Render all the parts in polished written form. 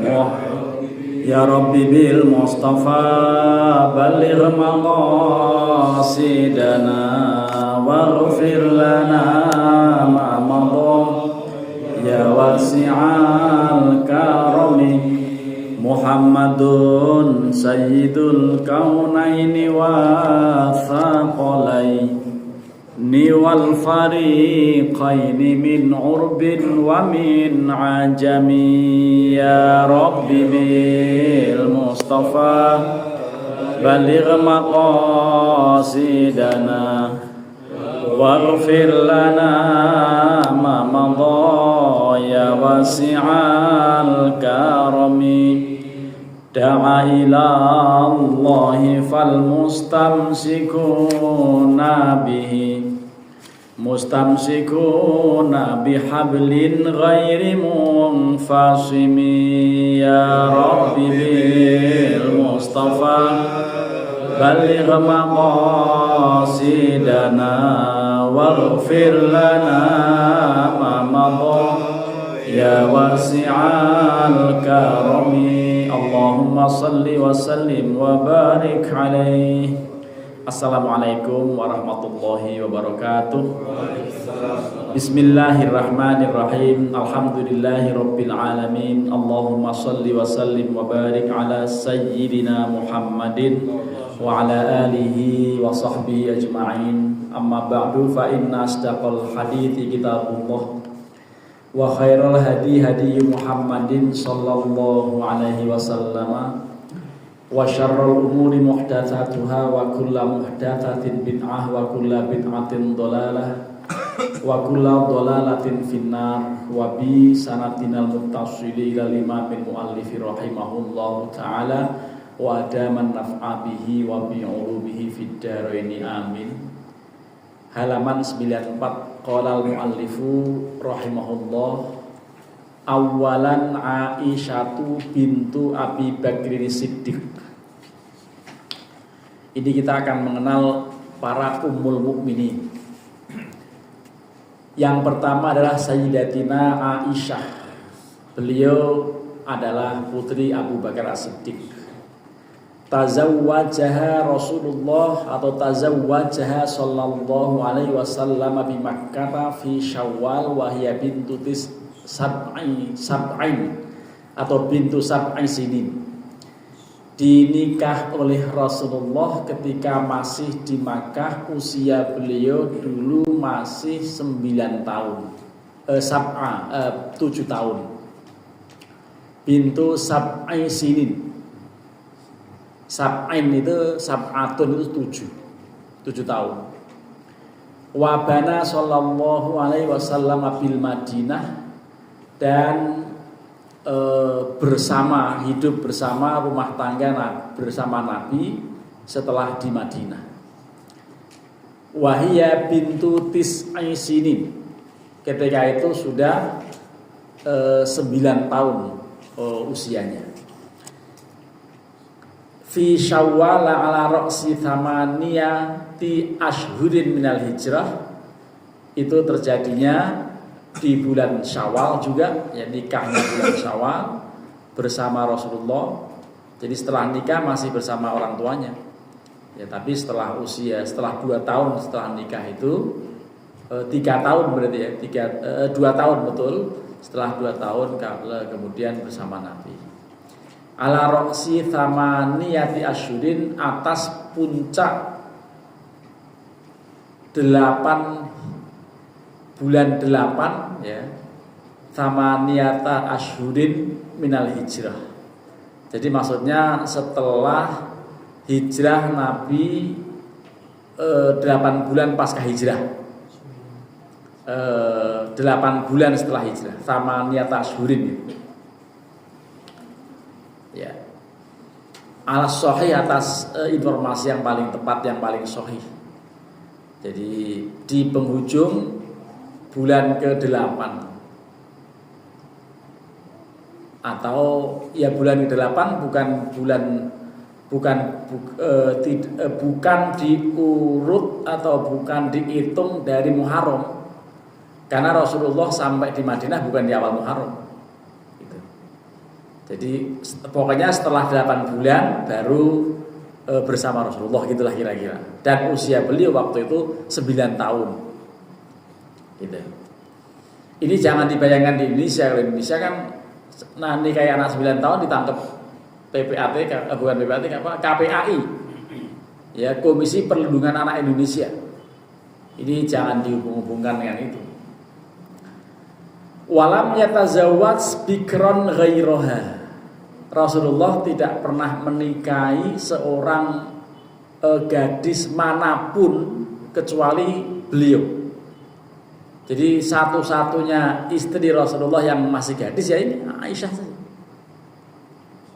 Ya Rabbi bil Mustafa balligh maqasidana waghfir lana ma madha ya wasi'al karami Muhammadun sayyidul kaunaini wa thaqalaini wal fariqaini min urbin wa min ajami ya Rabbi bil Mustafa baligh maqasidana waghfir lana ma madha ya wasi'al karami da'a ila Allahi fal mustamsikuna bihablin ghairi munfasimi ya Rabbi bil Mustafa baligh maqasidana waghfir lana ma madha ya wasi'al karami Allahumma salli wa sallim wa barik alaihi. Assalamualaikum warahmatullahi wabarakatuh. Bismillahirrahmanirrahim. Alhamdulillahi rabbil alamin. Allahumma salli wa sallim wa barik ala sayyidina Muhammadin wa ala alihi wa sahbihi ajma'in. Amma ba'du fa inna asdaqal hadithi kitabullah wa khairal hadi hadi Muhammadin sallallahu alaihi wasallam wa syarrul umuri muhdatsatuha wa kullu muhdatsatin bid'ah wa kullu bid'atin dhalalah wa kullu dhalalatin finnar wa bi sanatinal muttasili ila imamil muallif rahimahullahu taala wa adaman naf'a bihi wa bi ulubihi fid dharaini amin. Halaman 94. Qala al-muallifu rahimahullah awalan Aisyatu bintu Abi Bakrin Siddiq. Ini kita akan mengenal para ummul mukminin. Yang pertama adalah Sayyidatina Aisyah. Beliau adalah putri Abu Bakar As-Siddiq. Tazawwajaha Rasulullah atau tazawwajaha sallallahu alaihi wasallam bi Makkah fi Syawal wa hiya bintu sab'in atau bintu sab'in sinin. Dinikah oleh Rasulullah ketika masih di Makkah, usia beliau dulu masih 9 tahun. 7 tahun. Bintu sab'in sinin. Sab'in itu sab'atun itu 7 tahun. Wabana sallallahu alaihi wasallam bil Madinah, dan hidup bersama rumah tangga bersama Nabi setelah di Madinah. Wahia bintu tis'i sinin. Ketika itu sudah 9 tahun usianya. Fi Syawal ala ra'si thamaniyati ashhurin minal hijrah. Itu terjadinya di bulan Syawal juga, ya, nikahnya bulan Syawal bersama Rasulullah. Jadi setelah nikah masih bersama orang tuanya. Ya, tapi setelah 2 tahun setelah nikah itu 3 tahun berarti ya, 2 tahun betul. Setelah 2 tahun kemudian bersama Nabi. Ala roksi thamaniyati asyurin, atas puncak bulan 8 ya, thamaniyata asyurin minal hijrah. Jadi maksudnya setelah hijrah Nabi 8 bulan pasca hijrah, 8 bulan setelah hijrah, thamaniyata asyurin gitu. Ya, alas sahih, atas informasi yang paling tepat, yang paling sahih. Jadi di penghujung bulan ke-8 atau ya bulan ke-8 bukan diurut atau bukan dihitung dari Muharram, karena Rasulullah sampai di Madinah bukan di awal Muharram. Jadi pokoknya setelah 8 bulan baru bersama Rasulullah, gitulah kira-kira. Dan usia beliau waktu itu 9 tahun. Gitu. Ini jangan dibayangkan di Indonesia. Kalau Indonesia kan nanti kayak anak 9 tahun ditangkap PPAT, bukan PPAT, KPAI. Ya, Komisi Perlindungan Anak Indonesia. Ini jangan dihubung-hubungkan dengan itu. Walam yatazawwaj bikron ghairaha. Rasulullah tidak pernah menikahi seorang gadis manapun kecuali beliau. Jadi satu-satunya istri Rasulullah yang masih gadis ya ini Aisyah saja.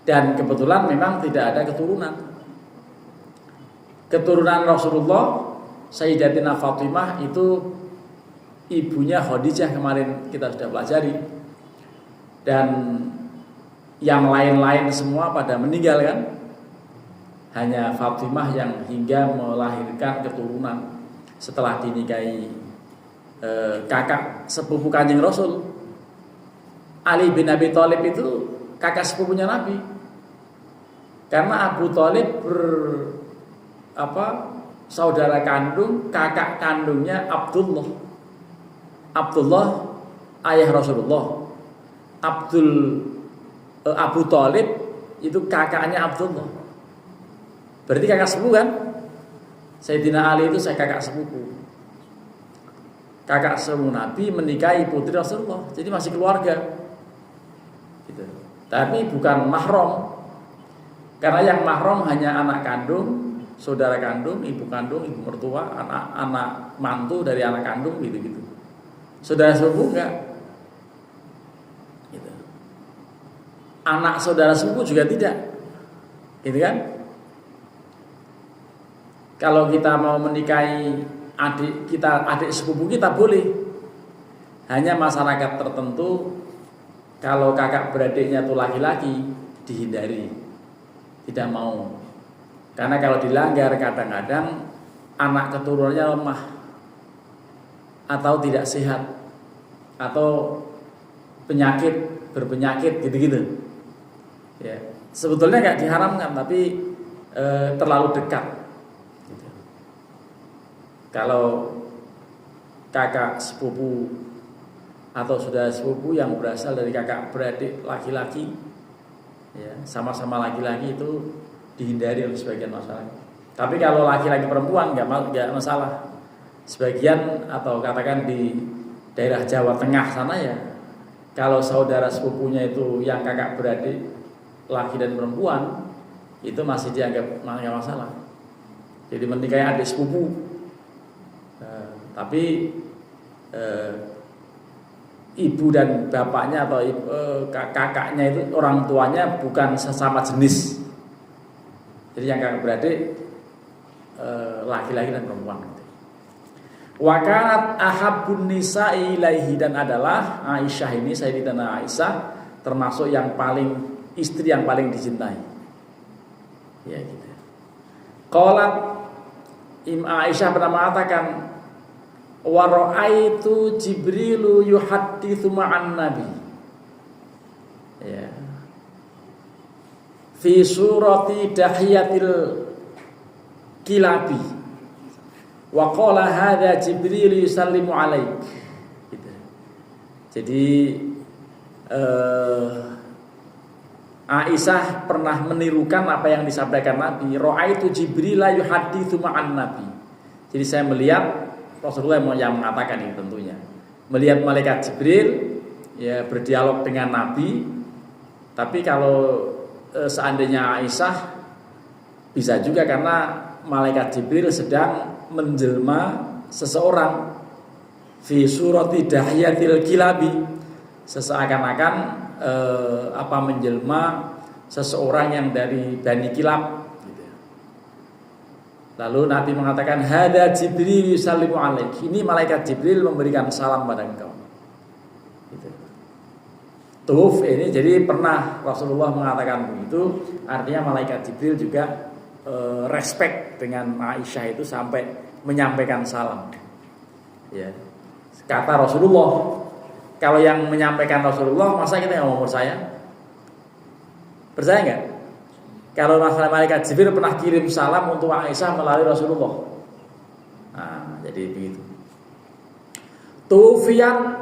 Dan kebetulan memang tidak ada keturunan. Keturunan Rasulullah Sayyidatina Fatimah itu ibunya Khadijah, kemarin kita sudah pelajari. Dan yang lain-lain semua pada meninggal kan. Hanya Fatimah yang hingga melahirkan keturunan setelah dinikahi kakak sepupu Kanjeng Rasul. Ali bin Abi Thalib itu kakak sepupunya Nabi. Karena Abu Thalib saudara kandung kakak kandungnya Abdullah. Abdullah ayah Rasulullah. Abu Thalib itu kakaknya Abdullah. Berarti kakak sepupu kan? Sayyidina Ali itu saya kakak sepupu. Kakak sepupu Nabi menikahi putri Rasulullah. Jadi masih keluarga. Gitu. Tapi bukan mahram. Karena yang mahram hanya anak kandung, saudara kandung, ibu mertua, anak mantu dari anak kandung gitu-gitu. Saudara sepupu enggak? Gitu. Anak saudara sepupu juga tidak. Gitu kan? Kalau kita mau menikahi adik sepupu kita boleh. Hanya masyarakat tertentu kalau kakak beradiknya itu laki-laki dihindari. Tidak mau. Karena kalau dilanggar kadang-kadang anak keturunannya lemah atau tidak sehat atau berpenyakit gitu-gitu. Ya, sebetulnya nggak diharamkan tapi terlalu dekat. Gitu. Kalau kakak sepupu atau saudara sepupu yang berasal dari kakak beradik laki-laki, ya, sama-sama laki-laki itu dihindari oleh sebagian masyarakat. Tapi kalau laki-laki perempuan nggak masalah. Sebagian atau katakan di daerah Jawa Tengah sana ya, kalau saudara sepupunya itu yang kakak beradik laki dan perempuan itu masih dianggap nggak masalah. Jadi menikahi adik sepupu, tapi ibu dan bapaknya atau kakaknya itu orang tuanya bukan sesama jenis. Jadi yang kakak beradik laki-laki dan perempuan. Wa kanat ahabbun nisa'i ilaihi, dan adalah Aisyah ini, Sayyidatina Aisyah termasuk yang paling istri yang paling dicintai. Ya gitu. Qalat Aisyah pernah mengatakan wa ra'aitu Jibrilu yuhadditsu ma'an nabi. Ya. Fi surati dahiyatil kilabi. Wa qala hadza Jibril yusallimu alaik. Gitu. Jadi Aisyah pernah menirukan apa yang disampaikan Nabi. Ra'aitu Jibril yuhadditsu ma'an nabi. Jadi saya melihat Rasulullah yang mengatakan ini tentunya. Melihat malaikat Jibril ya berdialog dengan Nabi. Tapi kalau seandainya Aisyah bisa juga karena malaikat Jibril sedang menjelma seseorang fi surati dahiyatil kilabi, seakan-akan menjelma seseorang yang dari Bani Kilab gitu. Lalu Nabi mengatakan hadza Jibril yusallimu alaik, ini malaikat Jibril memberikan salam pada engkau gitu. Tuhuf ini jadi pernah Rasulullah mengatakan begitu, artinya malaikat Jibril juga respect dengan Aisyah itu sampai menyampaikan salam. Ya. Kata Rasulullah, kalau yang menyampaikan Rasulullah masa kita yang mau percaya? Percaya nggak? Kalau malaikat Jibril pernah kirim salam untuk Aisyah melalui Rasulullah. Nah, jadi begitu. Tufian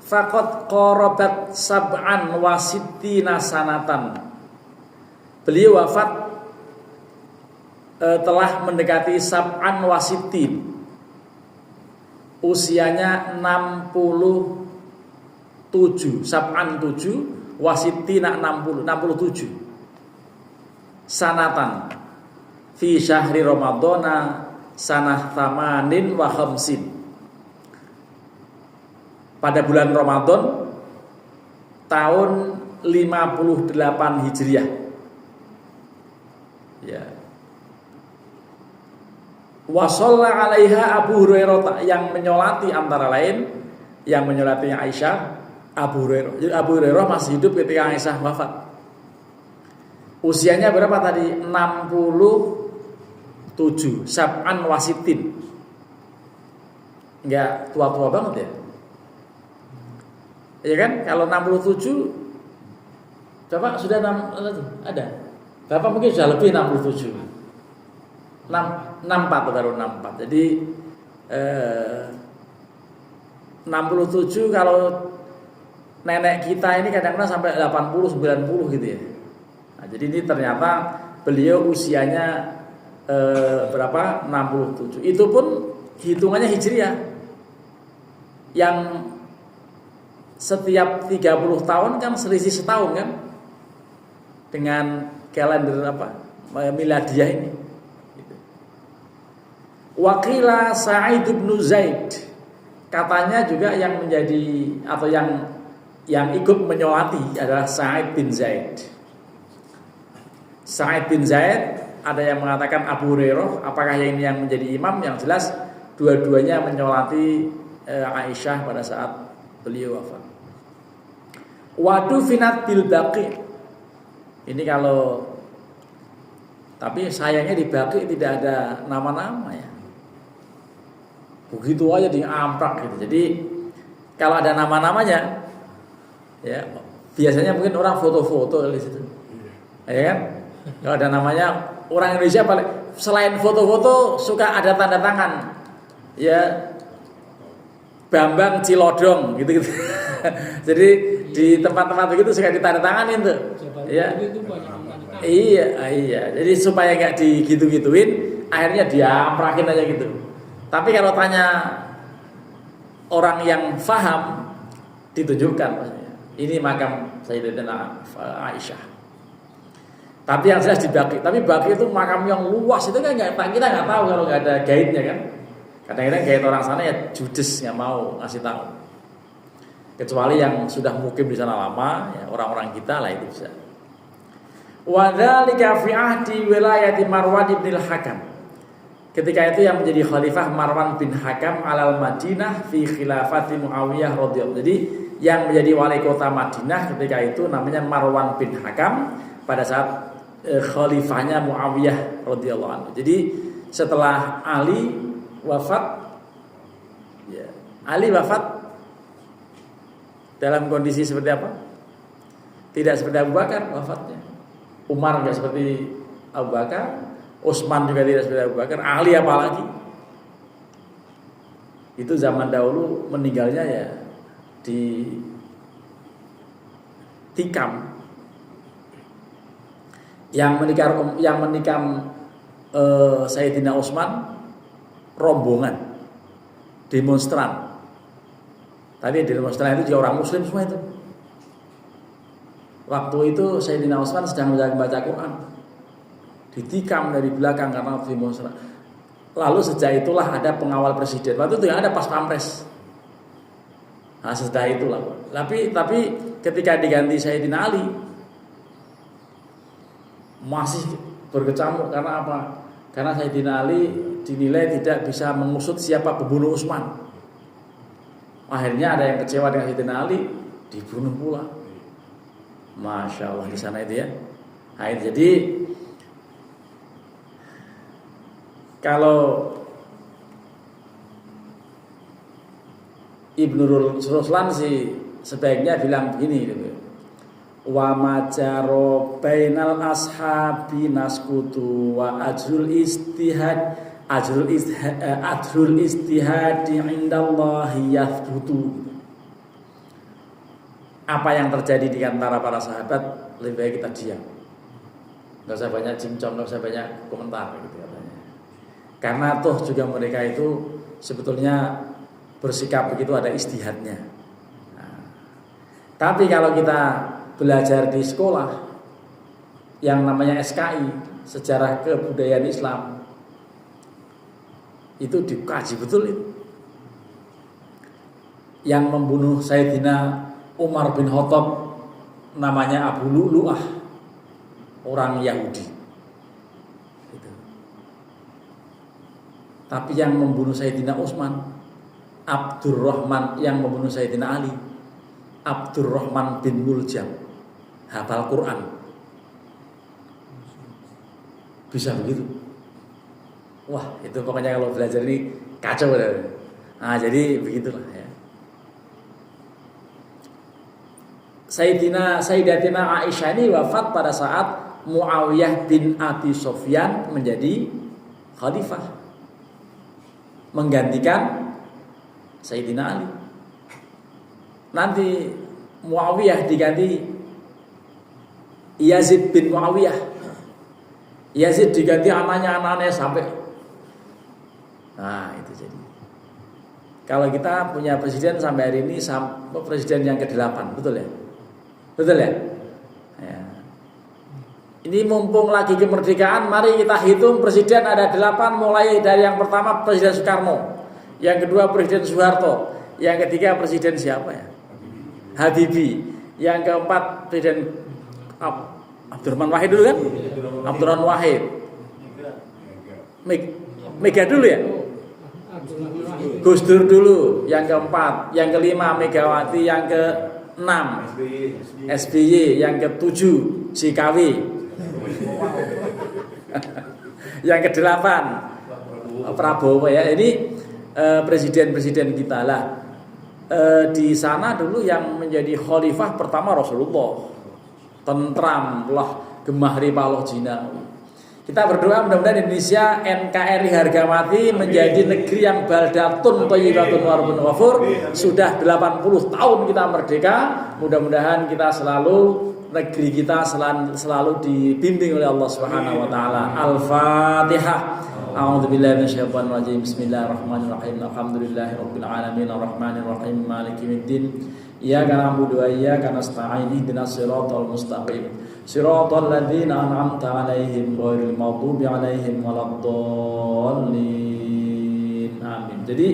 faqad qarabat sab'an wa sittina sanatan. Beliau wafat telah mendekati sab'an wa sittin. Usianya 67, sab'an 7, wa sittina 67. Sanatan fi syahri Ramadhana sanah thamanin wa khamsin. Pada bulan Ramadan tahun 58 Hijriah. Ya. Wa shalla 'alaiha Abu Hurairah, yang menyolati antara lain yang menyolatinya Aisyah Abu Hurairah. Jadi Abu Hurairah masih hidup ketika Aisyah wafat. Usianya berapa tadi? 67, sab'an wasitin. Enggak tua-tua banget ya. Ya kan? Kalau 67 Bapak sudah ada. Bapak mungkin sudah lebih 67. 64 baru 64. Jadi 67 kalau nenek kita ini kadang-kadang sampai 80 90 gitu ya. Nah, jadi ini ternyata beliau usianya berapa? 67. Itu pun hitungannya Hijriah. Yang setiap 30 tahun kan selisih setahun kan? Dengan kalender miladiah ini. Waqila Sa'id bin Zaid. Katanya juga yang menjadi atau yang ikut menyolati adalah Sa'id bin Zaid. Sa'id bin Zaid, ada yang mengatakan Abu Hurairah. Apakah ini yang menjadi imam? Yang jelas dua-duanya menyolati Aisyah pada saat beliau wafat. Wadu finat bil Baqi. Ini kalau, tapi sayangnya di Baqi tidak ada nama-nama ya. Begitu aja diamprak gitu. Jadi kalau ada nama-namanya, ya biasanya mungkin orang foto-foto di situ, ya kan? Kalau ada namanya, orang Indonesia paling selain foto-foto suka ada tanda tangan, ya Bambang Cilodong gitu-gitu. Jadi di tempat-tempat begitu suka ditandatanganin tuh, ya. Iya. Jadi supaya nggak digitu-gituin, akhirnya diamprakin aja gitu. Tapi kalau tanya orang yang faham, ditunjukkan maksudnya. Ini makam Sayyidatina Aisyah. Tapi yang jelas di Baqi. Tapi Baqi itu makam yang luas, itu kan kita nggak tahu kalau nggak ada guide-nya kan. Kadang-kadang guide orang sana ya judes, nggak mau ngasih tahu. Kecuali yang sudah mukim di sana lama, ya orang-orang kita lah itu bisa. Wa dzalika fi ahdi wilayati Marwan bin al-Hakam. Ketika itu yang menjadi khalifah Marwan bin Hakam alal Madinah fi khilafati Muawiyah radhiyallahu. Jadi yang menjadi wali kota Madinah ketika itu namanya Marwan bin Hakam pada saat khalifahnya Muawiyah radhiyallahu anhu. Jadi setelah Ali wafat, ya, Ali wafat dalam kondisi seperti apa? Tidak seperti Abu Bakar wafatnya. Umar tidak seperti Abu Bakar, Utsman juga tidak seperti Abu Bakar, Ali apalagi. Itu zaman dahulu meninggalnya ya di tikam. Yang menikam Sayyidina Utsman rombongan demonstran. Tapi demonstran itu juga orang Muslim semua itu. Waktu itu Sayyidina Utsman sedang membaca Quran, ditikam dari belakang karena demonstran. Lalu sejak itulah ada pengawal presiden. Waktu itu yang ada pas pampres. Nah setelah itulah. Tapi ketika diganti Sayyidina Ali masih berkecamuk karena apa? Karena Sayyidina Ali dinilai tidak bisa mengusut siapa pembunuh Utsman. Akhirnya ada yang kecewa dengan Sayyidina Ali, dibunuh pula. Masya Allah di sana itu ya. Nah, jadi kalau Ibnu Ruslan sih sebaiknya bilang begini gitu. wa majaro bainal ashabi naskutu wa ajrul istihadi indallahi yathbutu. Apa yang terjadi di antara para sahabat lebih baik kita diam, nggak usah banyak cincong, nggak usah banyak komentar gitu katanya. Karena toh juga mereka itu sebetulnya bersikap begitu ada istihadnya. Nah, tapi kalau kita belajar di sekolah yang namanya SKI, Sejarah Kebudayaan Islam, itu dikaji betul itu. Yang membunuh Sayyidina Umar bin Khattab namanya Abu Lu'lu'ah, orang Yahudi. Gitu. Tapi yang membunuh Sayyidina Utsman, Abdurrahman, yang membunuh Sayyidina Ali, Abdurrahman bin Muljam, hafal Quran. Bisa begitu. Wah, itu pokoknya kalau belajar ini kacau. Nah, jadi begitulah ya. Sayyidatina Aisyah ini wafat pada saat Muawiyah bin Abi Sufyan menjadi khalifah, menggantikan Sayyidina Ali. Nanti Muawiyah diganti Yazid bin Muawiyah. Yazid diganti anaknya sampai. Nah, itu jadi. Kalau kita punya presiden sampai hari ini sampai presiden yang ke-8, betul ya? Betul ya? Ya. Ini mumpung lagi kemerdekaan, mari kita hitung presiden ada 8, mulai dari yang pertama Presiden Soekarno, yang kedua Presiden Soeharto, yang ketiga Presiden siapa ya? Habibie, yang keempat Presiden Abdurrahman Wahid dulu kan? Abdurrahman Wahid. Mega dulu ya? Gus Dur dulu, yang keempat, yang kelima Megawati, yang ke-6 SBY, yang ke-7 JKW, yang ke-8 Prabowo ya. Ini presiden-presiden kita lah. Di sana dulu yang menjadi khalifah pertama Rasulullah, tentram lah, gemah ripah Allah jinawi. Kita berdoa mudah-mudahan Indonesia NKRI harga mati menjadi negeri yang baldatun thayyibatun warbun wafur. Sudah 80 tahun kita merdeka. Mudah-mudahan kita selalu, negeri kita selalu dibimbing oleh Allah Subhanahu wa taala. Al-Fatihah. A'udzubillahi minasyaitonir rajim. Bismillahirrahmanirrahim. Alhamdulillahirabbil alamin arrahmanir rahim maliki yaumiddin. Iyyaka na'budu wa iyyaka nasta'in. Ihdinas siratal mustaqim. Siratal ladzina an'amta 'alaihim ghairil maghdubi 'alaihim waladdallin. Amin. Jadi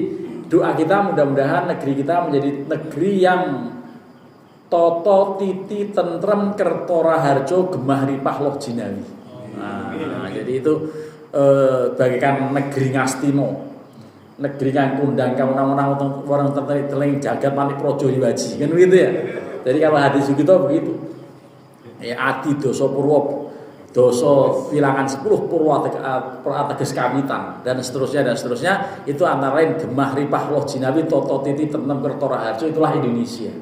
doa kita mudah-mudahan negeri kita menjadi negeri yang toto titi tentrem kertora harjo gemah ripah loh jinawi. Nah, jadi itu bagaikan negeri ngastimo, negeri yang kundang kawan-kawan orang terteling jagat manik projo diwaji kan begitu ya. Jadi kalau hadis kita begitu ya, adi doso purwo, doso bilangan 10 purwo ateges kawitan dan seterusnya itu antara lain gemah ripah loh jinawi toto titi tentrem kertora harjo, itulah Indonesia.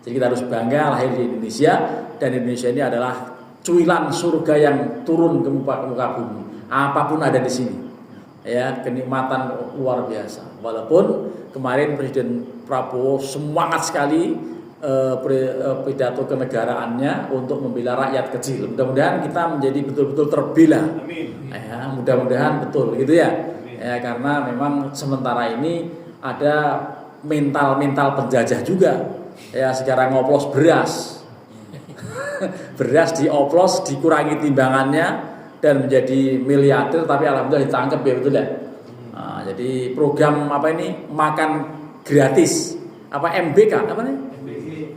Jadi kita harus bangga lahir di Indonesia, dan Indonesia ini adalah cuilan surga yang turun ke muka bumi. Apapun ada di sini, ya, kenikmatan luar biasa. Walaupun kemarin Presiden Prabowo semangat sekali pidato kenegaraannya untuk membela rakyat kecil. Mudah-mudahan kita menjadi betul-betul terbela. Ya, mudah-mudahan betul, gitu ya. Ya, karena memang sementara ini ada mental penjajah juga. Ya, sekarang ngoplos beras, beras dioplos, dikurangi timbangannya dan menjadi miliarder, tapi alhamdulillah ditangkap ya, betul ya. Nah, jadi program apa ini, makan gratis, apa MBK apa nih?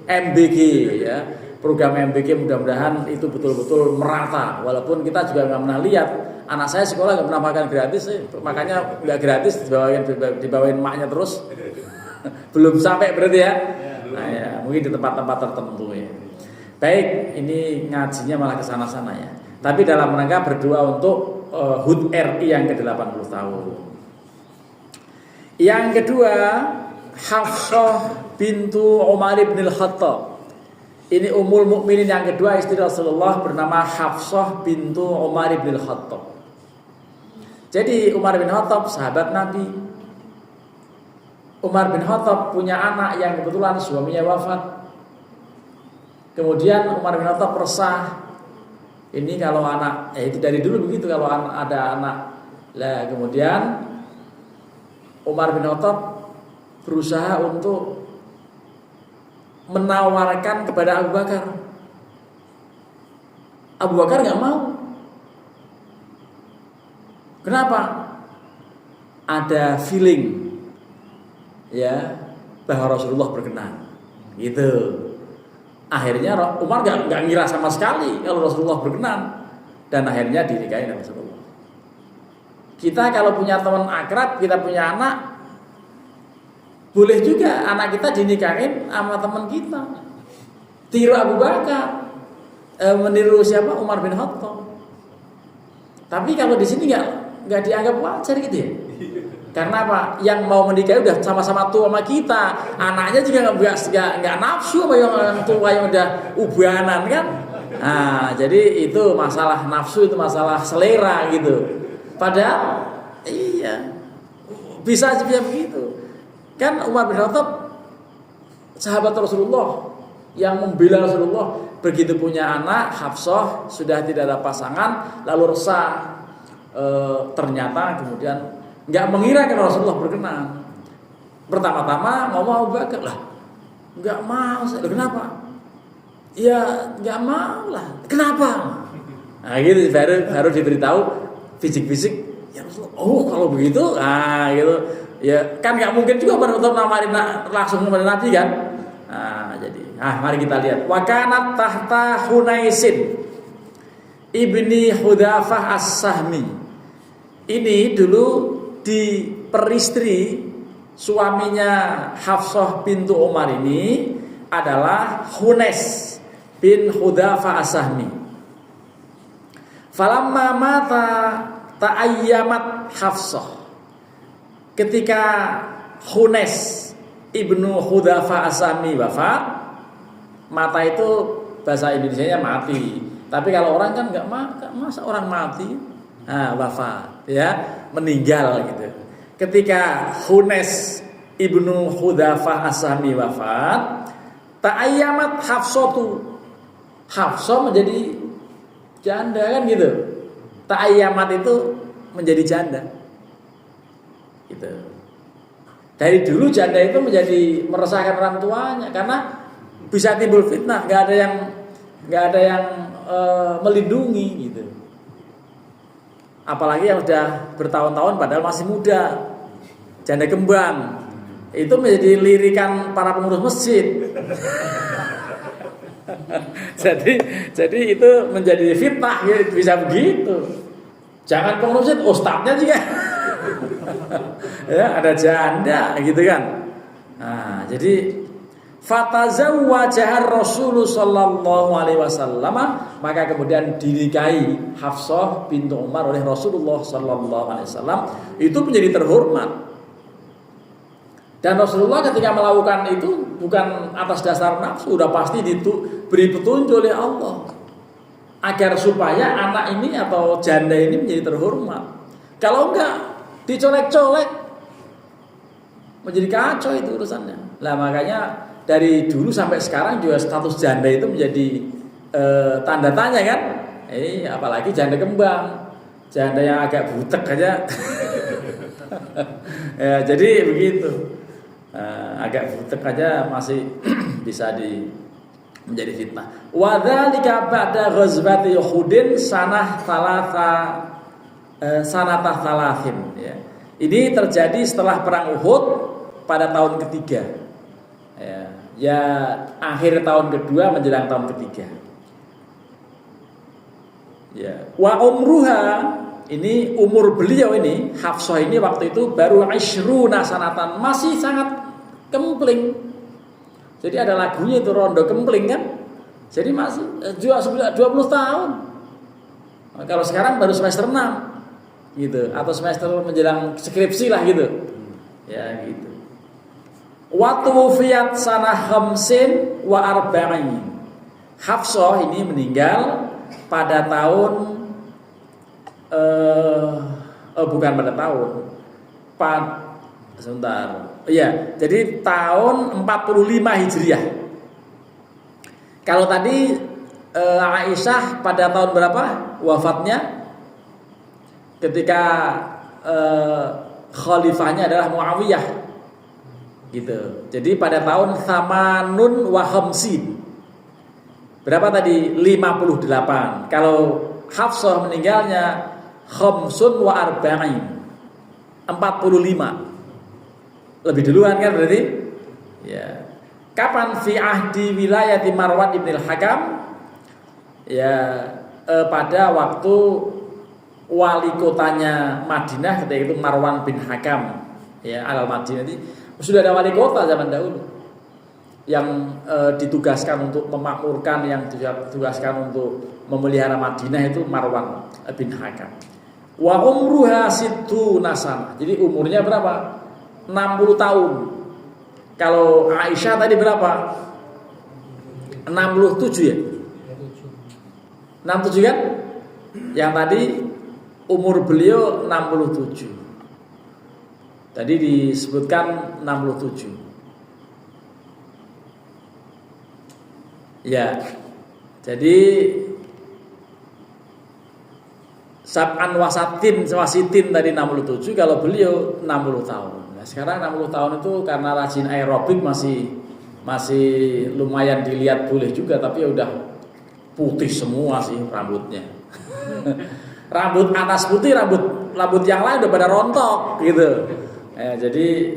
MBG ya, program MBG, mudah-mudahan itu betul-betul merata. Walaupun kita juga nggak pernah lihat, anak saya sekolah nggak pernah makan gratis, makanya nggak gratis, dibawain maknya terus. Belum sampai berarti ya. Nah, ya, mungkin di tempat-tempat tertentu ya. Baik, ini ngajinya malah ke sana-sana ya. Tapi dalam rangka berdoa untuk HUT RI yang ke-80 tahun. Yang kedua, Hafsah bintu Umar bin Khattab. Ini Ummul Mukminin yang kedua, istri Rasulullah, bernama Hafsah bintu Umar bin Khattab. Jadi Umar bin Khattab sahabat Nabi. Umar bin Khattab punya anak yang kebetulan suaminya wafat. Kemudian Umar bin Khattab resah. Ini kalau anak, itu dari dulu begitu kalau ada anak. Lah kemudian Umar bin Khattab berusaha untuk menawarkan kepada Abu Bakar. Abu Bakar nggak mau. Kenapa? Ada feeling ya bahwa Rasulullah berkenan. Gitu. Akhirnya Umar nggak ngira sama sekali kalau Rasulullah berkenan, dan akhirnya dinikahi dengan Rasulullah. Kita kalau punya teman akrab, kita punya anak, boleh juga anak kita dinikahin sama teman kita. Tiru Abu Bakar, meniru siapa? Umar bin Khattab. Tapi kalau di sini nggak dianggap wajar gitu ya. Karena apa? Yang mau menikahi udah sama-sama tua sama kita, anaknya juga nggak nafsu sama yang tua yang udah ubanan kan. Nah, jadi itu masalah nafsu, itu masalah selera gitu. Padahal iya bisa aja begitu. Kan Umar bin Khattab sahabat Rasulullah yang membela Rasulullah, begitu punya anak Hafsah sudah tidak ada pasangan, lalu resah, ternyata kemudian nggak mengira kalau Rasulullah berkenan. Pertama-tama ngomong Abu Bakar, lah nggak mau, kenapa? Ya nggak mau lah, kenapa? Nah gitu baru diberitahu fisik-fisik, ya Rasulullah. Oh kalau begitu, gitu. Ya kan nggak mungkin juga untuk namarin langsung kepada Nabi kan. Mari kita lihat. Wa kanat tahta Hunaisin ibni Hudzafah As-Sahmi. Ini dulu diperistri suaminya Hafsah bintu Umar ini adalah Hunais bin Hudzafah As-Sahmi. Falamma mata ta'ayyamat Hafsah. Ketika Hunais ibnu Hudzafah As-Sahmi wafat, mata itu bahasa Indonesianya mati. Tapi kalau orang kan nggak masa orang mati, wafat, ya meninggal gitu. Ketika Hunais ibnu Hudzafah As-Sahmi wafat, ta'ayyamat Hafsah menjadi janda kan gitu. Ta'ayyamat itu menjadi janda. Gitu. Dari dulu janda itu menjadi meresahkan orang tuanya karena bisa timbul fitnah, nggak ada yang melindungi gitu. Apalagi yang sudah bertahun-tahun padahal masih muda, janda kembang, itu menjadi lirikan para pengurus masjid. jadi itu menjadi fitnah, ya, bisa begitu. Jangan pengurus masjid, ustadznya juga. Ya, ada janda gitu kan. Nah, jadi fatazawwaja Rasulullah sallallahu alaihi wasallam, maka kemudian dinikahi Hafsah bintu Umar oleh Rasulullah sallallahu alaihi wasallam. Itu menjadi terhormat. Dan Rasulullah ketika melakukan itu bukan atas dasar nafsu, sudah pasti diberi petunjuk oleh Allah agar supaya anak ini atau janda ini menjadi terhormat. Kalau enggak dicolek-colek menjadi kacau itu urusannya. Lah makanya dari dulu sampai sekarang juga status janda itu menjadi tanda tanya kan. Apalagi janda kembang, janda yang agak butek aja. Ya, jadi begitu. Agak butek aja masih bisa menjadi fitnah. Wa dzalika ba'da ghazwati Uhudin sanatah thalathin, ya. Ini terjadi setelah perang Uhud pada tahun ketiga. Ya, akhir tahun kedua menjelang tahun ketiga. Ya, wa umruha, ini umur beliau ini Hafsah ini waktu itu baru 20 sanatan, masih sangat kempling. Jadi ada lagunya itu Rondo Kempling kan. Jadi masih 20 tahun. Nah, kalau sekarang baru semester 6 gitu, atau semester menjelang skripsi lah gitu. Ya gitu. Wa tuwfiyat sanah khamsin wa arba'in. Hafsah ini meninggal pada tahun bukan pada tahun. Sebentar. Iya, jadi tahun 45 Hijriah. Kalau tadi Aisyah pada tahun berapa wafatnya? Ketika khalifahnya adalah Muawiyah. Gitu. Jadi pada tahun Thamanun wa Khamsin. Berapa tadi? 58. Kalau Hafsah meninggalnya Khamsun wa Arba'in, 45. Lebih duluan kan berarti? Ya. Kapan fi ahdi wilayati Marwan ibn al-Hakam? Ya, pada waktu wali kotanya Madinah ketika itu Marwan bin Hakam. Ya, al-Madinah ini sudah ada wali kota zaman dahulu yang ditugaskan untuk memakmurkan, yang ditugaskan untuk memelihara Madinah itu Marwan bin Hakam. Wa umruha sittuna sanah. Jadi umurnya berapa? 60 tahun. Kalau Aisyah tadi berapa? 67 ya? 67 kan? Yang tadi umur beliau 67. Tadi disebutkan 67. Ya. Jadi Sab'an wasitin tadi 67, kalau beliau 60 tahun. Nah, sekarang 60 tahun itu karena rajin aerobik masih lumayan dilihat boleh juga, tapi ya udah putih semua sih rambutnya. Rambut atas putih, rambut yang lain udah pada rontok gitu. Jadi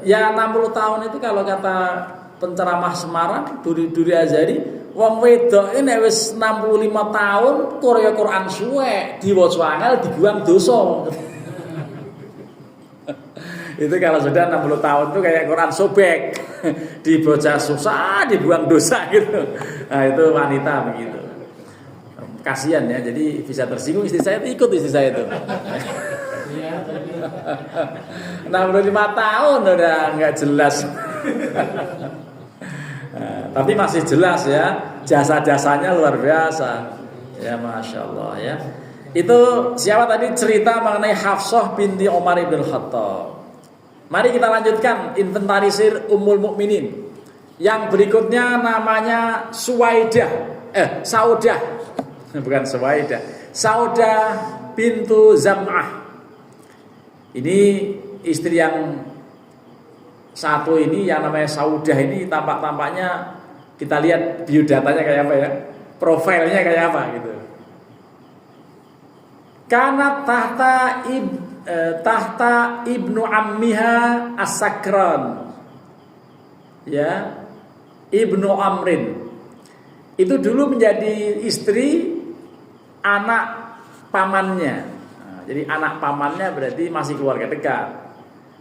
ya 60 tahun itu kalau kata penceramah Semarang Duri Azhari, wong wedok ini wis 65 tahun Korea Quran suwe diwaca angel dibuang dosa. Itu kalau sudah 60 tahun tuh kayak Quran sobek, dibaca susah, dibuang dosa gitu. Nah, itu wanita begitu. Kasihan ya, jadi bisa tersinggung istri saya, ikut istri saya itu. 65 tahun udah nggak jelas. Nah, tapi masih jelas ya, jasa-jasanya luar biasa. Ya, masya Allah ya. Itu siapa tadi cerita mengenai Hafsah binti Umar ibn Khattab. Mari kita lanjutkan inventarisir Ummul Mukminin. Yang berikutnya namanya Saudah. Bukan Suwaidah. Saudah bintu Zam'ah. Ini istri yang satu ini yang namanya Saudah ini tampaknya kita lihat biodatanya kayak apa ya, profilnya kayak apa gitu. Karena tahta ibnu ammiha as-Sakran, ya, ibnu Amrin. Itu dulu menjadi istri anak pamannya. Nah, jadi anak pamannya berarti masih keluarga dekat.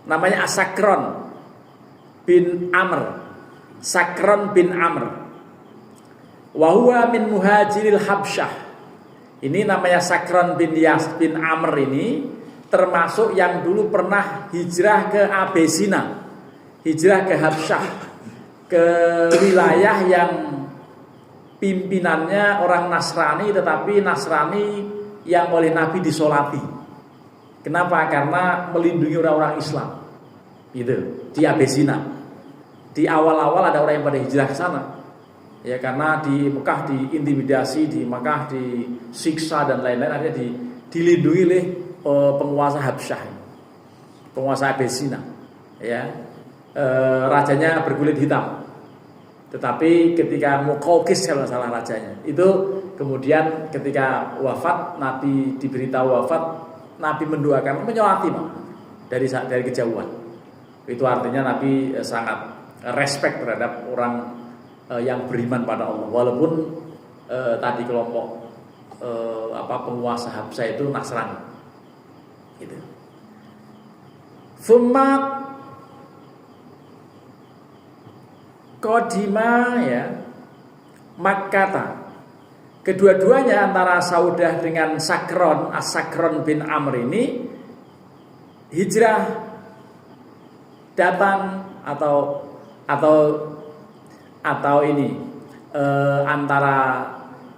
Namanya as-Sakran bin Amr. Sakran bin Amr. Wa huwa min muhajiril Habsyah. Ini namanya Sakran bin Amr ini termasuk yang dulu pernah hijrah ke Abesina, hijrah ke Habsyah, ke wilayah yang pimpinannya orang Nasrani, tetapi Nasrani yang oleh Nabi disolati. Kenapa? Karena melindungi orang-orang Islam. Gitu, di Abesina. Di awal-awal ada orang yang pada hijrah ke sana. Ya, karena di Mekah diintimidasi, di Mekah disiksa dan lain-lain, akhirnya dilindungi oleh penguasa Habsyah, penguasa Abesina. Ya, rajanya berkulit hitam. Tetapi ketika Muqawqis kalau salah rajanya, itu kemudian ketika wafat, Nabi diberitahu wafat, Nabi mendoakan, menyolati dari kejauhan. Itu artinya Nabi sangat respect terhadap orang yang beriman pada Allah, walaupun tadi kelompok penguasa Habsyah itu Nasrani, gitu. Summa Qadima ya Makkah. Kedua-duanya antara Saudah dengan Sakron, As-Sakron bin Amr ini hijrah datang atau ini antara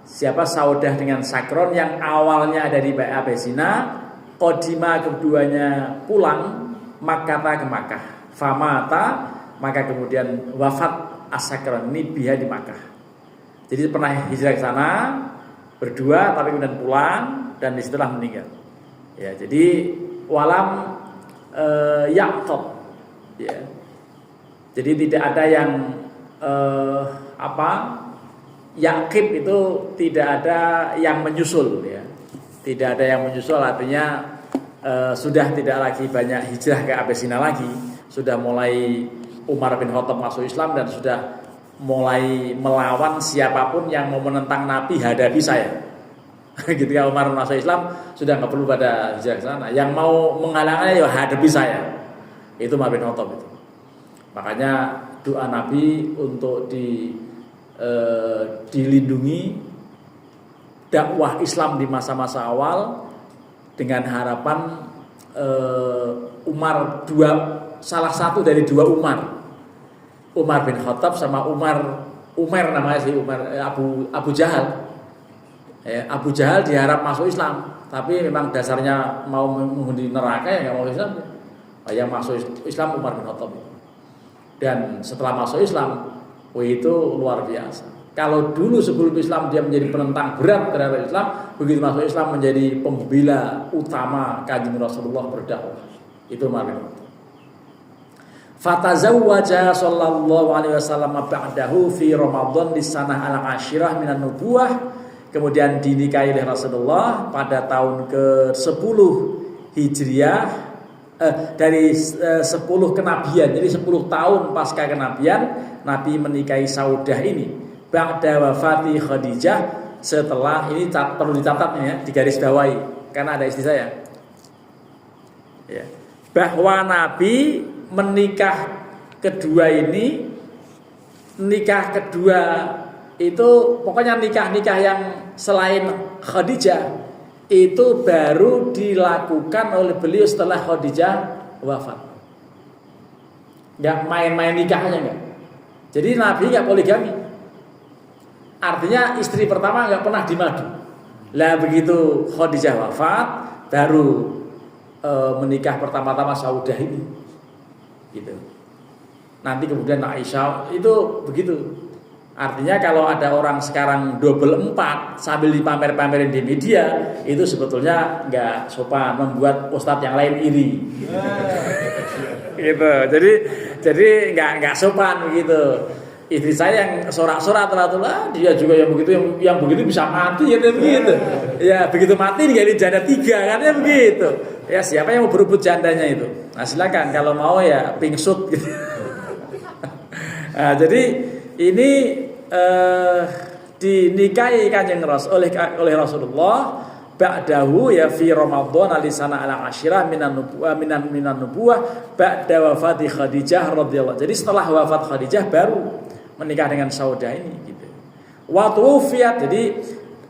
siapa Saudah dengan Sakron yang awalnya ada di Abesina, Qodima keduanya pulang Makkah ke Makkah. Famata, maka kemudian wafat As-Sakron ini biha di Makkah. Jadi pernah hijrah ke sana berdua, tapi kemudian pulang dan disitulah meninggal. Ya, jadi walam Ya'qub. Ya. Jadi tidak ada yang Yaqib itu tidak ada yang menyusul, ya. Tidak ada yang menyusul, artinya sudah tidak lagi banyak hijrah ke Abesina lagi. Sudah mulai Umar bin Khattab masuk Islam dan sudah mulai melawan siapapun yang mau menentang Nabi, hadapi saya. Ketika Umar masuk Islam sudah nggak perlu pada hijrah ke sana. Yang mau menghalangannya ya hadapi saya. Itu Umar bin Khattab itu. Makanya doa Nabi untuk dilindungi dakwah Islam di masa-masa awal dengan harapan salah satu dari dua Umar bin Khattab sama Umar namanya sih Abu Jahal. Abu Jahal diharap masuk Islam, tapi memang dasarnya mau menghuni neraka ya nggak mau Islam. Yang masuk Islam Umar bin Khattab. Dan setelah masuk Islam, itu luar biasa. Kalau dulu sebelum Islam dia menjadi penentang berat terhadap Islam, begitu masuk Islam menjadi pembela utama Kanjeng Rasulullah berdakwah. Itu Umar bin Khattab. Fatazawwaja sallallahu alaihi wasallam ba'dahu fi Ramadan di sanah al-ashirah minan nubuwah. Kemudian dinikahi oleh Rasulullah pada tahun ke-10 Hijriah dari 10 kenabian. Jadi 10 tahun pasca kenabian Nabi menikahi Saudah ini ba'da wafati Khadijah, setelah ini perlu dicatatnya ya, digaris bawahi karena ada istri saya. Ya. Bahwa Nabi menikah kedua itu pokoknya nikah-nikah yang selain Khadijah itu baru dilakukan oleh beliau setelah Khadijah wafat. Nggak main-main nikahnya enggak. Jadi Nabi nggak poligami. Artinya istri pertama nggak pernah dimadu. Lah begitu Khadijah wafat baru menikah pertama-tama Saudah ini. Gitu. Nanti kemudian Aisyah itu begitu. Artinya kalau ada orang sekarang double 4 sambil dipamer-pamerin di media, itu sebetulnya nggak sopan, membuat ustadz yang lain iri. Gitu. Jadi nggak sopan begitu. Istri saya yang sorak-sorak telah dia juga yang begitu bisa mati ya begitu. Ya begitu mati digali janda 3 kan ya begitu. Ya siapa yang mau berebut jandanya itu? Nah silakan kalau mau ya pingsut gitu. Nah, jadi ini dinikahi Kanjeng Rasul oleh Rasulullah ba'dahu ya fi Ramadan alisana ala asyirah minan nubuwah ba'da wafati Khadijah radhiyallahu. Jadi setelah wafat Khadijah baru menikah dengan Saudah ini gitu. Wa tuwfiyat, jadi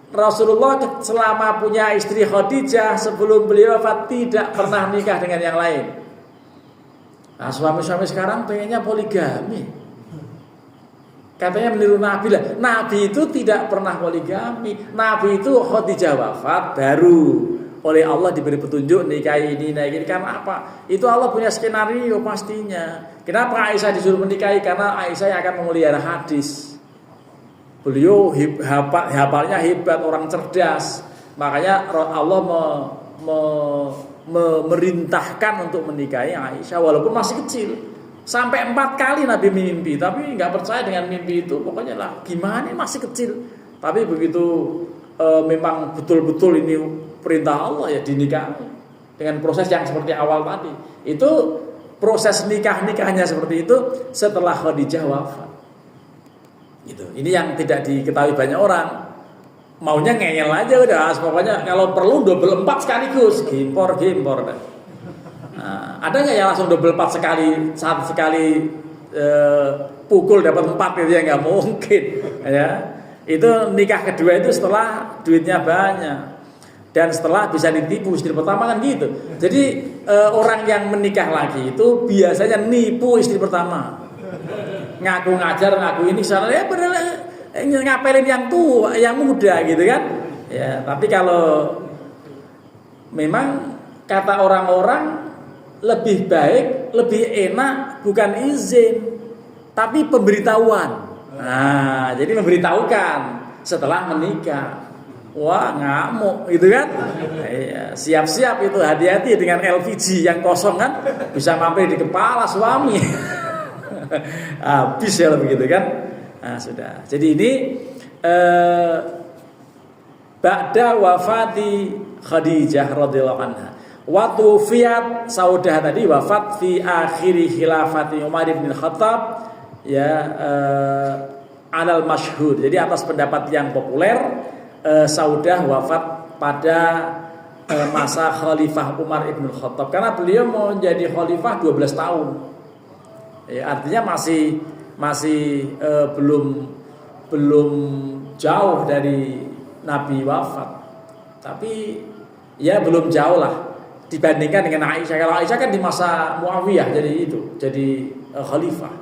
Rasulullah selama punya istri Khadijah sebelum beliau wafat tidak pernah nikah dengan yang lain. Nah, suami-suami sekarang pengennya poligami. Katanya meniru Nabi lah. Nabi itu tidak pernah poligami. Nabi itu Khadijah wafat baru oleh Allah diberi petunjuk nikahi ini. Karena apa? Itu Allah punya skenario pastinya. Kenapa Aisyah disuruh menikahi? Karena Aisyah yang akan memelihara hadis. Beliau hafalnya hebat, orang cerdas. Makanya Allah merintahkan untuk menikahi Aisyah walaupun masih kecil. Sampai 4 kali Nabi mimpi, tapi nggak percaya dengan mimpi itu. Pokoknya lah, gimana masih kecil. Tapi begitu memang betul-betul ini perintah Allah ya dinikahi dengan proses yang seperti awal tadi. Itu proses nikahnya seperti itu setelah Khadijah wafat. Gitu. Ini yang tidak diketahui banyak orang. Maunya ngeyel aja udah. Pokoknya kalau perlu double 4 sekaligus, gimpor dah. Nah, ada nggak yang langsung double 4 sekali pukul dapat 4 gitu ya, nggak mungkin ya. Itu nikah kedua itu setelah duitnya banyak dan setelah bisa ditipu istri pertama kan gitu. Jadi orang yang menikah lagi itu biasanya nipu istri pertama, ngaku ngajar ngaku ini sana ya padahal ngapelin yang tua, yang muda gitu kan. Ya, tapi kalau memang kata orang-orang lebih baik, lebih enak bukan izin, tapi pemberitahuan. Nah, jadi memberitahukan setelah menikah. Wah, ngamuk gitu kan. Iya, siap-siap itu, hati-hati dengan LPG yang kosong kan, bisa mampir di kepala suami. Habis ya begitu kan. Nah, sudah. Jadi ini ba'da wafati Khadijah radhiyallahu anha. Wa tufiyat Saudah tadi wafat fi akhiri khilafati Umar bin Khattab ya, alal masyhur. Jadi atas pendapat yang populer, Saudah wafat pada masa Khalifah Umar ibn Khattab, karena beliau menjadi Khalifah 12 tahun. Ya, artinya masih belum jauh dari Nabi wafat, tapi ya belum jauh lah dibandingkan dengan Aisyah. Kalau Aisyah kan di masa Muawiyah jadi Khalifah.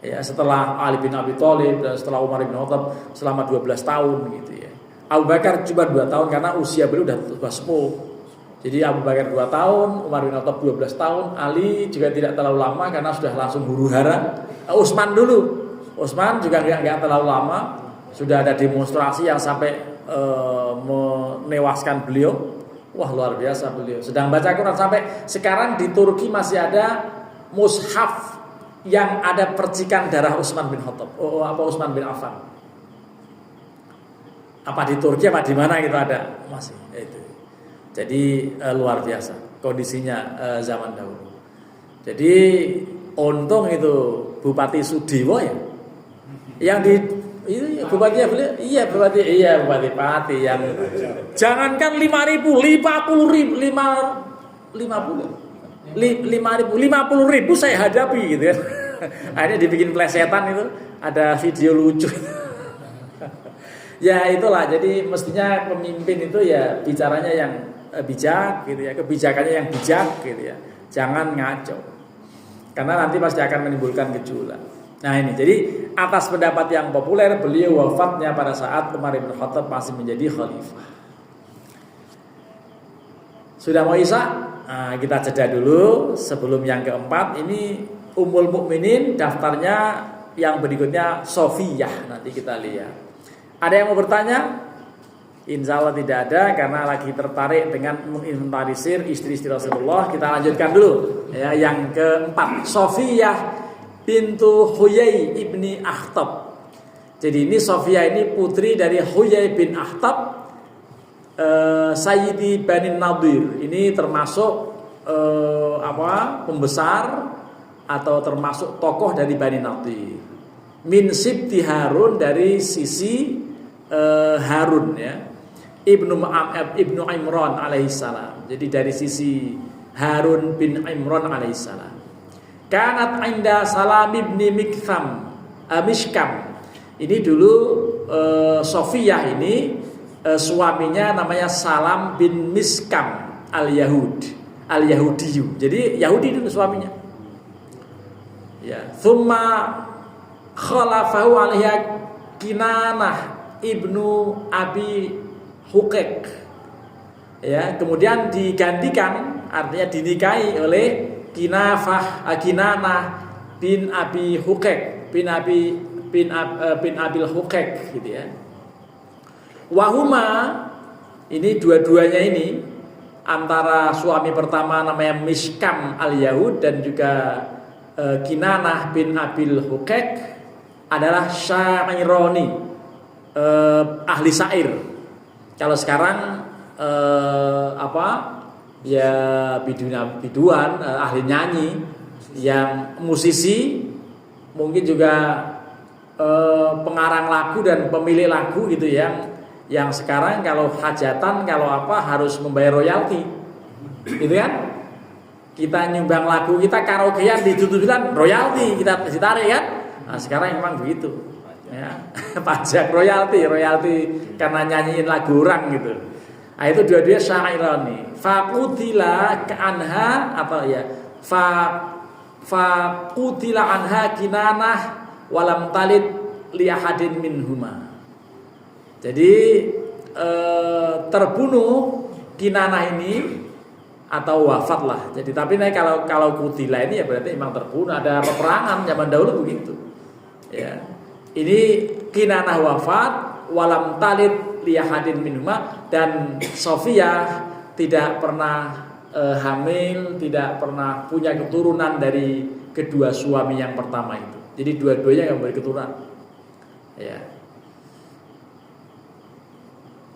Ya, setelah Ali bin Abi Thalib dan setelah Umar bin Khattab selama 12 tahun gitu ya. Abu Bakar cuma 2 tahun karena usia beliau udah sepuh. Jadi Abu Bakar 2 tahun, Umar bin Khattab 12 tahun, Ali juga tidak terlalu lama karena sudah langsung huru-hara. Utsman dulu. Utsman juga enggak terlalu lama, sudah ada demonstrasi yang sampai menewaskan beliau. Wah, luar biasa beliau. Sedang baca Quran sampai sekarang di Turki masih ada mushaf yang ada percikan darah Utsman bin Khattab. Utsman bin Affan. Apa di Turki apa di mana gitu ada masih itu. Jadi luar biasa kondisinya zaman dahulu. Jadi untung itu Bupati Sudiwo ya, yang di itu bupatinya beliau, Bupati Pati yang jangankan 5.000, 50.000 saya hadapi gitu kan. Akhirnya dibikin plesetan itu, ada video lucu. Ya itulah, jadi mestinya pemimpin itu ya bicaranya yang bijak gitu ya, kebijakannya yang bijak gitu ya. Jangan ngaco. Karena nanti pasti akan menimbulkan gejolak. Nah ini, jadi atas pendapat yang populer beliau wafatnya pada saat Umar bin Khattab masih menjadi khalifah. Sudah mau isya? Nah, kita jeda dulu sebelum yang keempat. Ini Ummul Mukminin, daftarnya yang berikutnya Sofiyah, nanti kita lihat. Ada yang mau bertanya? Insya Allah tidak ada, karena lagi tertarik dengan menginventarisir istri-istri Rasulullah. Kita lanjutkan dulu ya, yang keempat, Sofiyah bintu Huyai ibni Akhtab. Jadi ini Sofiyah ini putri dari Huyai bin Akhtab, Sayyidi Bani Nadir. Ini termasuk pembesar atau termasuk tokoh dari Bani Nadir. Min sibti Harun, dari sisi Harun ya, Ibnu Imran alaihissalam. Jadi dari sisi Harun bin Imran alaihissalam. Kanat inda Salam ibni Mishkam. Ini dulu Sofiyah ini suaminya namanya Salam bin Mishkam al-Yahudiyu. Jadi Yahudi itu suaminya. Ya, thumma khalafahu alaiha Kinanah ibnu Abi Hukek. Ya, kemudian digantikan, artinya dinikahi oleh Kinanah bin Abi Hukek, bin Abil Hukek gitu ya. Wahuma, ini dua-duanya ini antara suami pertama namanya Mishkam al-Yahud dan juga Kinanah bin Abil Hukek adalah syaironi, ahli syair. Kalau sekarang biduan, ahli nyanyi, yang musisi, mungkin juga pengarang lagu dan pemilik lagu gitu, yang sekarang kalau hajatan kalau apa harus membayar royalti, gitu kan? Kita nyumbang lagu kita karaokean ditutupan royalti, kita ditarik kan? Nah, sekarang memang begitu. Ya, pajak royalti karena nyanyiin lagu orang gitu. Nah, itu dua-dua syairani. Faqutila anha atau ya faqutila anha Kinanah walam talid li ahadin minhuma. Jadi terbunuh Kinanah ini atau wafat lah. Jadi tapi kalau kutila ini ya berarti memang terbunuh, ada peperangan zaman dahulu begitu. Ya. Ini Kinanah wafat walam talid liyahadin minhuma, dan Sofiyah tidak pernah hamil, tidak pernah punya keturunan dari kedua suami yang pertama itu. Jadi dua-duanya nggak boleh keturunan. Ya.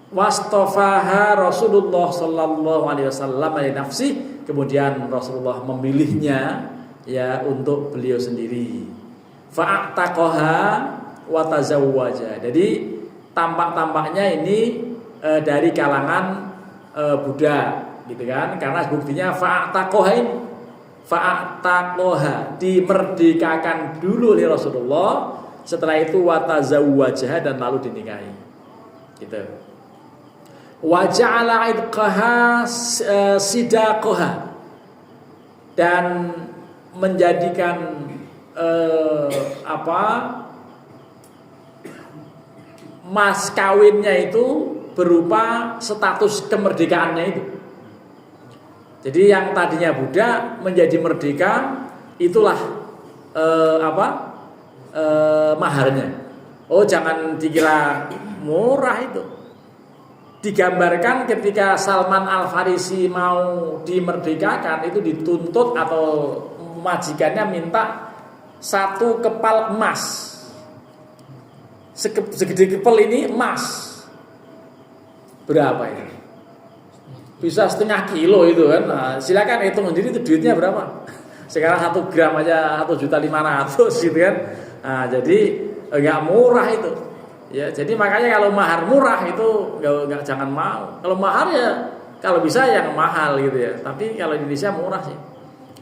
Wastofaha Rasulullah Sallallahu Alaihi Wasallam dari nafsi, kemudian Rasulullah memilihnya ya untuk beliau sendiri. Fa'ataqaha wa tazawwaja. Jadi tampak-tampaknya ini dari kalangan budak, gitu kan? Karena buktinya fa'ataqaha dimerdekakan dulu oleh Rasulullah. Setelah itu wa tazawwaja dan lalu dinikahi. Gitu. Wa ja'ala idqaha sidaqaha, dan menjadikan mas kawinnya itu berupa status kemerdekaannya itu. Jadi yang tadinya budak menjadi merdeka, itulah maharnya. Oh, jangan dikira murah itu. Digambarkan ketika Salman Al-Farisi mau dimerdekakan, itu dituntut atau majikannya minta 1 kepal emas. Segede kepal ini emas. Berapa ini? Bisa 0,5 kilo itu kan. Nah, silakan hitung sendiri itu duitnya berapa. Sekarang 1 gram aja 1.500.000 gitu kan. Nah, jadi enggak murah itu. Ya, jadi makanya kalau mahar murah itu enggak, jangan mau. Kalau mahar ya kalau bisa yang mahal gitu ya. Tapi kalau Indonesia murah sih.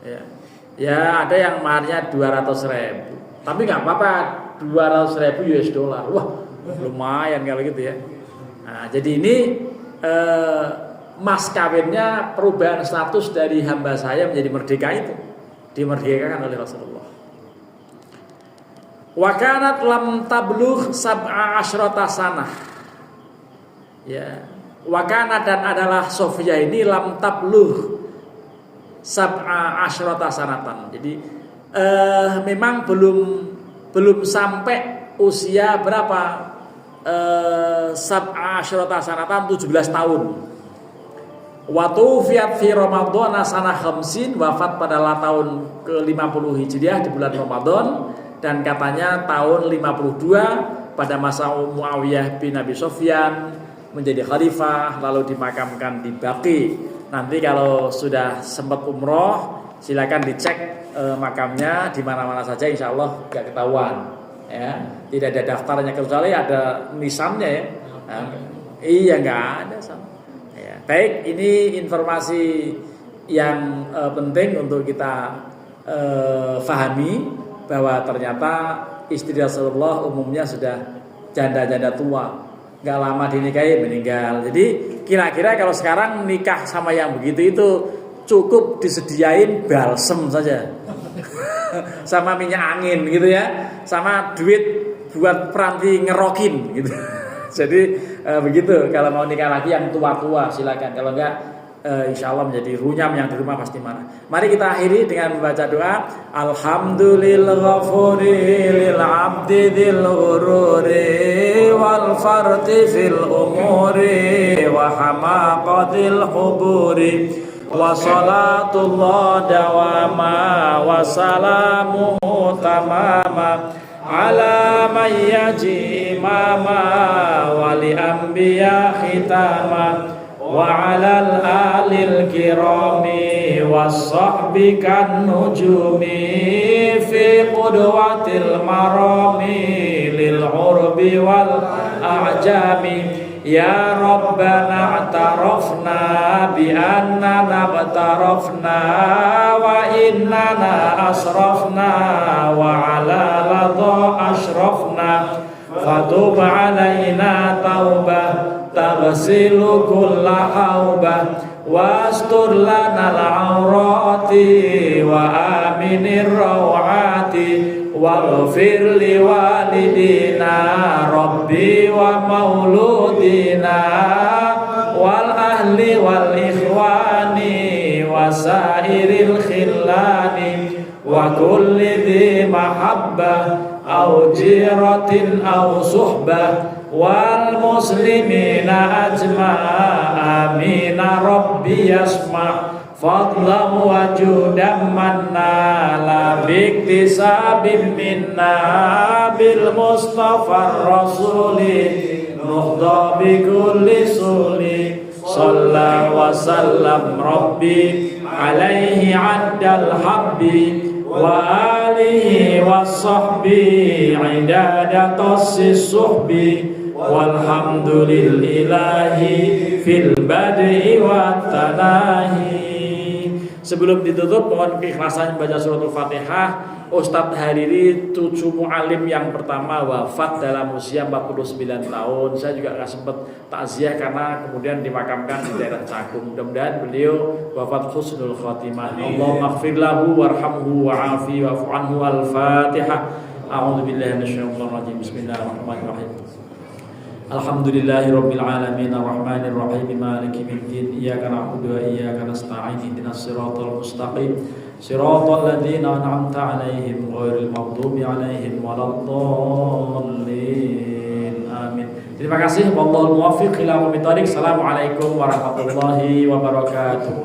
Ya. Ya ada yang maharnya 200.000. Tapi enggak apa-apa, 200.000 US dollar. Wah, lumayan kalau gitu ya. Nah, jadi ini mas kawinnya perubahan status dari hamba saya menjadi merdeka itu. Dimerdekakan oleh Rasulullah. Wa kanat lam tablugh sab'a asyrata sanah. Ya. Wa kanat, dan adalah Sofia ini lam tablugh sab'a asyrata sanatan. Jadi memang belum sampai usia berapa? Sab'a asyrata sanatan, 17 tahun. Wa tuwfiyat fi Ramadan sanah khamsin, wafat pada tahun ke-50 Hijriah di bulan Ramadan. Dan katanya tahun 52 pada masa Muawiyah bin Abi Sufyan menjadi khalifah, lalu dimakamkan di Baqi. Nanti kalau sudah sempat umroh, silakan dicek makamnya di mana-mana saja, insya Allah gak ketahuan. Ya, tidak ada daftarnya kecuali ada nisannya ya. Nah, iya nggak ada sama. Ya, baik, ini informasi yang penting untuk kita fahami, bahwa ternyata istri Rasulullah umumnya sudah janda-janda tua, nggak lama dinikahi meninggal. Jadi kira-kira kalau sekarang nikah sama yang begitu itu cukup disediain balsem saja, sama minyak angin gitu ya, sama duit buat peranti ngerokin gitu. Jadi begitu kalau mau nikah lagi yang tua-tua silakan, kalau enggak insya Allah menjadi runyam yang di rumah pasti marah. Mari kita akhiri dengan membaca doa. Alhamdulillah ghafuri lil abdi dil ghururi wal farti fil umuri wa hamaqatil huburi wa salatullah dawama wa salamuhu tamama ala man yaji imama wali anbiya khitama wa 'alal alil kirami was-sahbi kan nujumi fi qudwatil marami lil urbi wal a'jami ya rabbana a'tarafna bi annana ba'tarafna wa innana asrafna wa 'ala ladha ashrafna fatub 'alaina taubah taghsilu kulla haubah wastur lana al-awrati wa aminir rawati waghfir li walidina rabbi wa mauludina wal ahli wal ikhwani wa sairil khillani wa kulli dhi mahabbah aw jiratin aw suhbah wal muslimina ajma'a amin rabbi yasma' fadlan wa judan manna la biktisabim minna bil mustafa rasuli nuhda bi kulli suli salla wa sallam rabbi alaihi addal habbi wa alihi wa sahbi idada tassis suhbi walhamdulillahi fil bad'i wa tanahi. Sebelum ditutup, mohon keikhlasan baca suratul Fatihah. Ustadz Hariri cucu mu'alim yang pertama wafat dalam usia 49 tahun. Saya juga gak sempat takziah karena kemudian dimakamkan di daerah Cakung. Mudah-mudahan beliau wafat husnul khatimah. Allahumma ighfir lahu warhamhu wa'afi wa'fu anhu. Al-Fatihah. A'udzu billahi minasyaitonir rajim. Bismillahirrahmanirrahim. Alhamdulillahi rabbil alamin arrahmanir rahim maliki yaumiddin iyyaka na'budu wa iyyaka nasta'in ihdinas siratal mustaqim siratal ladzina an'amta 'alaihim ghairil maghdubi 'alaihim waladdallin amin. Terima kasih. Wallahul muwaffiq ila aqwamit thoriq. Assalamualaikum warahmatullahi wabarakatuh.